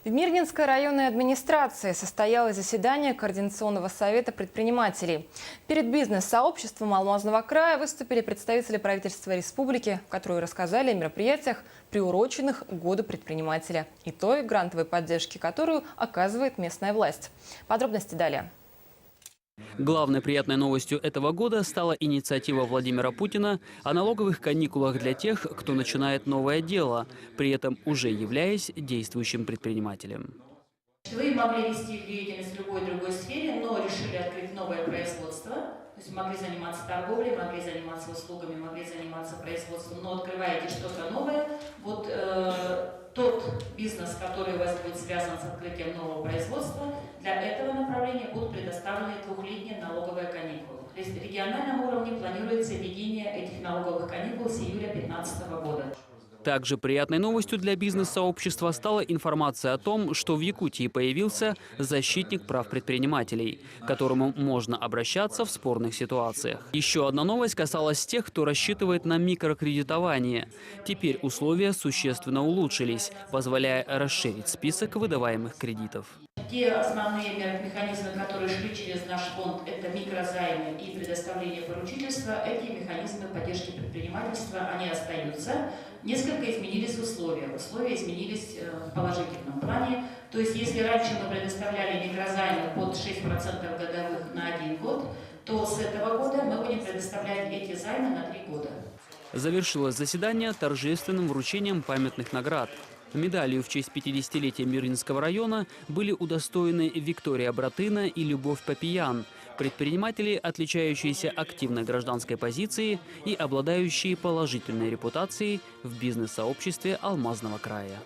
В Мирнинской районной администрации состоялось заседание Координационного совета предпринимателей. Перед бизнес-сообществом Алмазного края выступили представители правительства республики, которые рассказали о мероприятиях, приуроченных к году предпринимателя, и той грантовой поддержки, которую оказывает местная власть. Подробности далее. Главной приятной новостью этого года стала инициатива Владимира Путина о налоговых каникулах для тех, кто начинает новое дело, при этом уже являясь действующим предпринимателем. Вы могли вести деятельность в любой другой сфере, но решили открыть новое производство. То есть могли заниматься торговлей, могли заниматься услугами, могли заниматься производством, но открываете что-то новое. Вот тот бизнес, который у вас будет связан с открытием нового производства, для этого направления будут предоставлены двухлетние налоговые каникулы. То есть в региональном уровне планируется введение этих налоговых каникул с июля 2015 года. Также приятной новостью для бизнес-сообщества стала информация о том, что в Якутии появился защитник прав предпринимателей, к которому можно обращаться в спорных ситуациях. Еще одна новость касалась тех, кто рассчитывает на микрокредитование. Теперь условия существенно улучшились, позволяя расширить список выдаваемых кредитов. Те основные механизмы, которые шли через наш фонд, это микрозаймы и предоставление поручительства. Эти механизмы поддержки предпринимательства, они остаются. Несколько изменились условия. Условия изменились в положительном плане. То есть, если раньше мы предоставляли микрозаймы под 6% годовых на 1 год, то с этого года мы будем предоставлять эти займы на 3 года. Завершилось заседание торжественным вручением памятных наград. Медалью в честь 50-летия Мирнинского района были удостоены Виктория Братына и Любовь Папиян, предприниматели, отличающиеся активной гражданской позицией и обладающие положительной репутацией в бизнес-сообществе Алмазного края.